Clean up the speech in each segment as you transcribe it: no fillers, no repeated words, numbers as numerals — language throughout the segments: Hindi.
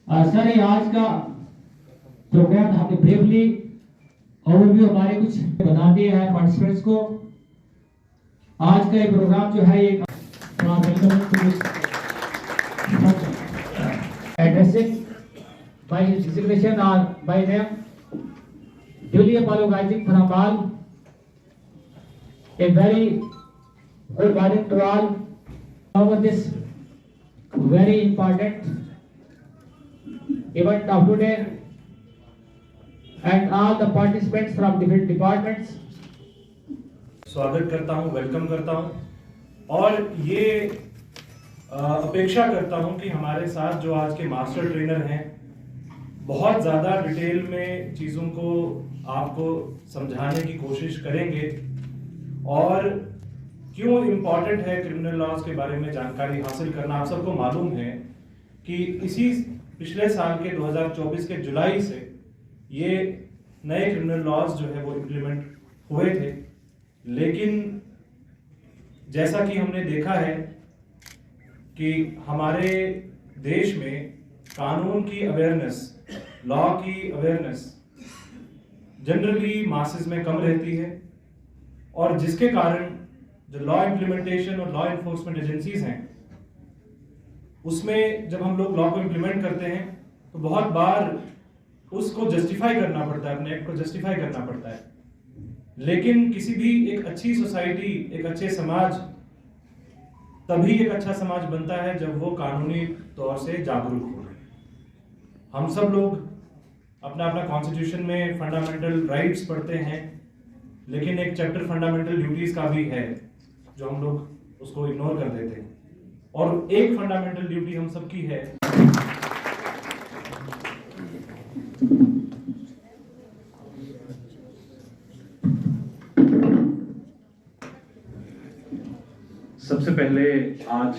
सर ये आज का प्रोग्राम हमने ब्रीफली ओवरव्यू हमारे कुछ बता दिए हैं पार्टिसिपेंट्स को। आज का ये प्रोग्राम जो है ये addressing by his designation or by name duly apologizing for all, a very good morning to all over this very important event of today and all the participants from different departments. स्वागत करता हूं, वेलकम करता हूं और ये अपेक्षा करता हूं कि हमारे साथ जो आज के मास्टर ट्रेनर हैं बहुत ज़्यादा डिटेल में चीज़ों को आपको समझाने की कोशिश करेंगे और क्यों इम्पॉर्टेंट है क्रिमिनल लॉज के बारे में जानकारी हासिल करना। आप सबको मालूम है कि इसी पिछले साल के 2024 के जुलाई से ये नए क्रिमिनल लॉज जो है वो इम्प्लीमेंट हुए थे, लेकिन जैसा कि हमने देखा है कि हमारे देश में कानून की अवेयरनेस, लॉ की अवेयरनेस जनरली मासेस में कम रहती है और जिसके कारण जो लॉ इम्प्लीमेंटेशन और लॉ इन्फोर्समेंट एजेंसीज हैं उसमें जब हम लोग लॉ को इम्प्लीमेंट करते हैं तो बहुत बार उसको जस्टिफाई करना पड़ता है, अपने एक्ट को जस्टिफाई करना पड़ता है। लेकिन किसी भी एक अच्छी सोसाइटी, एक अच्छे समाज तभी एक अच्छा समाज बनता है जब वो कानूनी तौर से जागरूक हो। हम सब लोग अपना अपना कॉन्स्टिट्यूशन में फंडामेंटल राइट्स पढ़ते हैं, लेकिन एक चैप्टर फंडामेंटल ड्यूटीज का भी है जो हम लोग उसको इग्नोर कर देते हैं और एक फंडामेंटल ड्यूटी हम सबकी है सबसे पहले आज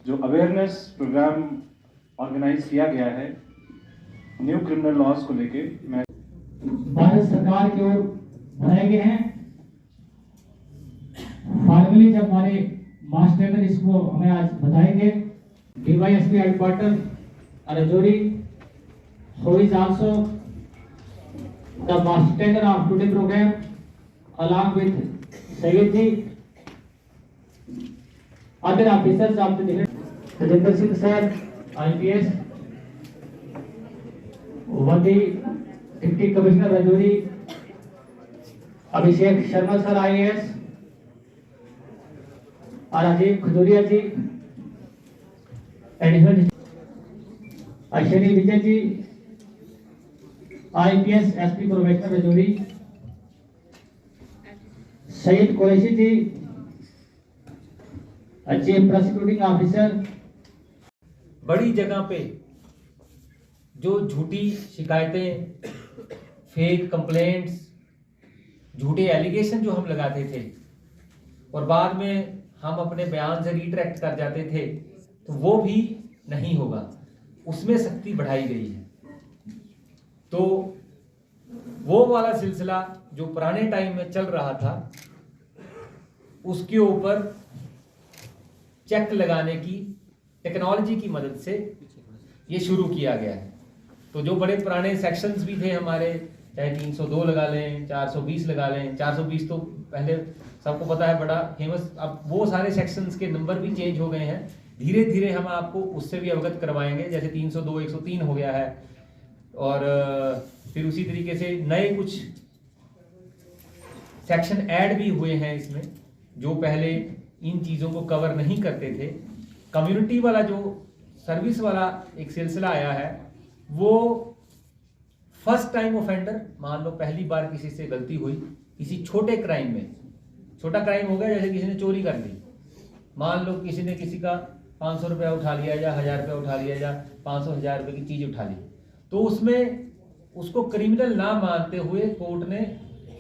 जो अवेयरनेस प्रोग्राम ऑर्गेनाइज किया गया है न्यू क्रिमिनल लॉज को लेके भारत सरकार की ओर बनाए गए हैं। फाइनली जब हमारे मास्टर ट्रेनर इसको हमें आज बताएंगे, DYSP headquarter Rajouri who is also the master trainer of today program along with Sayyid ji, other officers of the Rajinder Singh sir, IPS, Wadi Deputy Commissioner Rajouri, Abhishek Sharma sir IAS, और Rajiv Khajuria ji, additional Ashwini Vijay ji, IPS SP professor Rajouri, Syed Qureshi ji, chief prosecuting officer. बड़ी जगह पे जो झूठी शिकायतें, फेक कंप्लेंट्स, झूठे एलिगेशन जो हम लगाते थे और बाद में हम अपने बयान से रिट्रैक्ट कर जाते थे, तो वो भी नहीं होगा, उसमें सख्ती बढ़ाई गई है। तो वो वाला सिलसिला जो पुराने टाइम में चल रहा था उसके ऊपर चेक लगाने की टेक्नोलॉजी की मदद से ये शुरू किया गया है। तो जो बड़े पुराने सेक्शंस भी थे हमारे, चाहे 302 लगा लें, 420 लगा लें, 420 तो पहले सबको पता है बड़ा फेमस, अब वो सारे सेक्शंस के नंबर भी चेंज हो गए हैं। धीरे धीरे हम आपको उससे भी अवगत करवाएंगे, जैसे 302 103 हो गया है और फिर उसी तरीके से नए कुछ सेक्शन ऐड भी हुए हैं इसमें जो पहले इन चीज़ों को कवर नहीं करते थे। कम्युनिटी वाला जो सर्विस वाला एक सिलसिला आया है, वो फर्स्ट टाइम ऑफेंडर, मान लो पहली बार किसी से गलती हुई, किसी छोटे क्राइम में, छोटा क्राइम हो गया जैसे किसी ने चोरी कर ली, मान लो किसी ने किसी का 500 रुपया उठा लिया या 1000 रुपया उठा लिया या 500-1000 रुपये की चीज़ उठा ली, तो उसमें उसको क्रिमिनल ना मानते हुए कोर्ट ने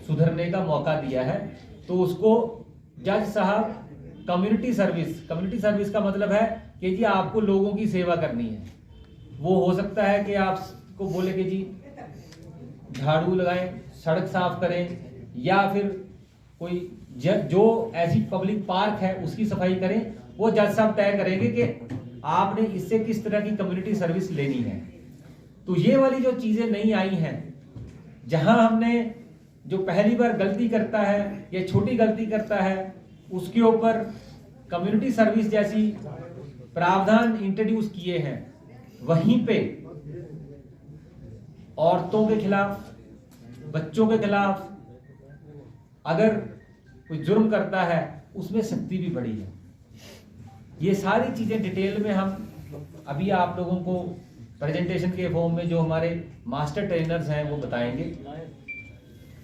सुधरने का मौका दिया है। तो उसको जज साहब कम्युनिटी सर्विस का मतलब है कि जी आपको लोगों की सेवा करनी है। वो हो सकता है कि आपको बोले कि जी झाड़ू लगाएं, सड़क साफ करें, या फिर कोई जो ऐसी पब्लिक पार्क है उसकी सफाई करें। वो जज साहब तय करेंगे कि आपने इससे किस तरह की कम्युनिटी सर्विस लेनी है। तो ये वाली जो चीजें नहीं आई हैं, जहां हमने जो पहली बार गलती करता है या छोटी गलती करता है उसके ऊपर कम्युनिटी सर्विस जैसी प्रावधान इंट्रोड्यूस किए हैं, वहीं पे औरतों के खिलाफ, बच्चों के खिलाफ अगर कोई जुर्म करता है उसमें सख्ती भी बढ़ी है। ये सारी चीजें डिटेल में हम अभी आप लोगों को प्रेजेंटेशन के फॉर्म में जो हमारे मास्टर ट्रेनर्स हैं वो बताएंगे,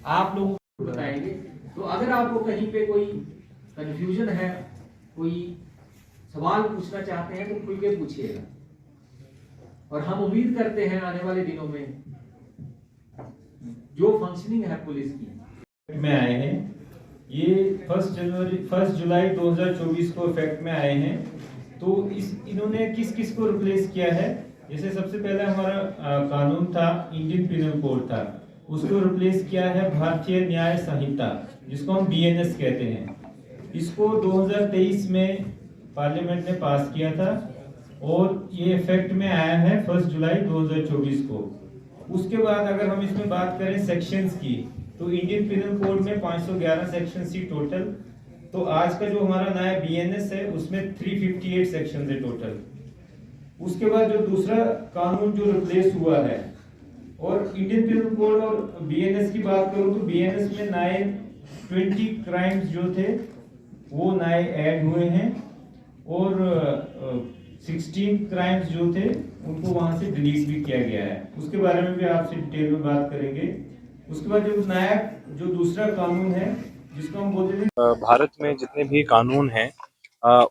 आप लोगों को बताएंगे। तो अगर आपको कहीं पे कोई कंफ्यूजन है, कोई सवाल पूछना चाहते हैं तो खुल के पूछिएगा, और हम उम्मीद करते हैं आने वाले दिनों में जो फंक्शनिंग है पुलिस की में आए हैं। ये 1 जुलाई 2024 को इफेक्ट में आए हैं। तो इन्होंने किस किस को रिप्लेस किया है? जैसे सबसे पहले हमारा कानून था, इंडियन पिनल कोड था, उसको रिप्लेस किया है भारतीय न्याय संहिता, जिसको हम BNS कहते हैं। इसको 2023 में पार्लियामेंट ने पास किया था और ये इफेक्ट में आया है 1 जुलाई 2024 को। उसके बाद अगर हम इसमें बात करें सेक्शंस की, तो इंडियन पिनल कोड में 511 सेक्शन थी टोटल। तो आज का जो हमारा नया BNS है उसमें 358 सेक्शन है टोटल। उसके बाद जो दूसरा कानून जो रिप्लेस हुआ है, और इंडियन पिनल कोड और BNS की बात करूं तो BNS में नए 20 क्राइम्स जो थे वो नए ऐड हुए हैं, और 16 क्राइम्स जो थे उनको वहां से डिलीट भी किया गया है। उसके बारे में भी आपसे डिटेल में बात करेंगे। उसके बाद जो नया जो दूसरा कानून है जिसको हम बोलते हैं, भारत में जितने भी कानून हैं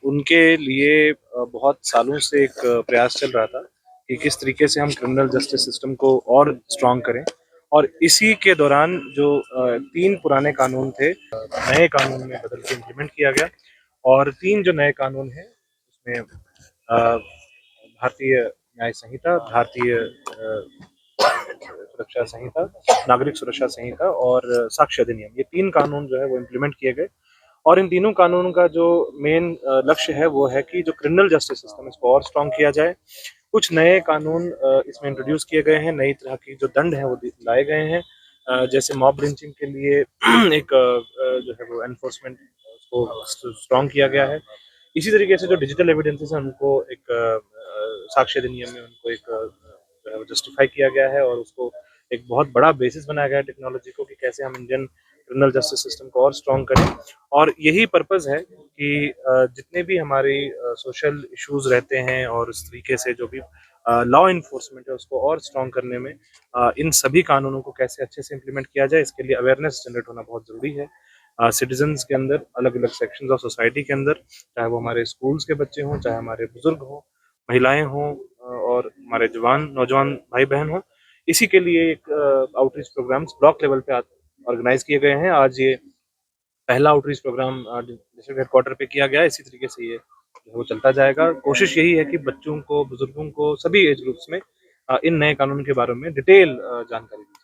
उनके लिए बहुत सालों से एक प्रयास चल रहा था कि किस तरीके से हम क्रिमिनल जस्टिस सिस्टम को और स्ट्रॉन्ग करें। और इसी के दौरान जो 3 पुराने कानून थे नए कानून में बदल के इम्प्लीमेंट किया गया, और 3 जो नए कानून हैं उसमें भारतीय न्याय संहिता, भारतीय सुरक्षा संहिता, नागरिक सुरक्षा संहिता और साक्ष्य अधिनियम, ये 3 कानून जो है वो इम्प्लीमेंट किए गए। और इन तीनों कानूनों का जो मेन लक्ष्य है वो है कि जो क्रिमिनल जस्टिस सिस्टम इसको और स्ट्रॉन्ग किया जाए। कुछ नए कानून इसमें इंट्रोड्यूस किए गए हैं, नई तरह की जो दंड है वो लाए गए हैं। जैसे मॉब लिंचिंग के लिए एक जो है वो एनफोर्समेंट उसको स्ट्रॉन्ग किया गया है। इसी तरीके से जो डिजिटल एविडेंसेस हैं उनको एक साक्ष्य अधिनियम में उनको एक जो है वो जस्टिफाई किया गया है, और उसको एक बहुत बड़ा बेसिस बनाया गया है टेक्नोलॉजी को कि कैसे हम इंडियन क्रिमिनल जस्टिस सिस्टम को और स्ट्रॉन्ग करें। और यही पर्पस है कि जितने भी हमारी सोशल इश्यूज रहते हैं और इस तरीके से जो भी लॉ इन्फोर्समेंट है उसको और स्ट्रॉन्ग करने में इन सभी कानूनों को कैसे अच्छे से इम्प्लीमेंट किया जाए, इसके लिए अवेयरनेस जनरेट होना बहुत ज़रूरी है। सिटीजन्स के अंदर, अलग अलग सेक्शंस ऑफ सोसाइटी के अंदर, चाहे वो हमारे स्कूल्स के बच्चे हों, चाहे हमारे बुजुर्ग हों, महिलाएं हों, और हमारे नौजवान भाई बहन हों। इसी के लिए एक आउटरीच प्रोग्राम्स ब्लॉक लेवल पे ऑर्गेनाइज किए गए हैं। आज ये पहला आउटरीच प्रोग्राम डिस्ट्रिक्ट हेडक्वार्टर पे किया गया है। इसी तरीके से ये जो है वो चलता जाएगा। कोशिश यही है कि बच्चों को, बुजुर्गों को, सभी एज ग्रुप्स में इन नए कानून के बारे में डिटेल जानकारी दी।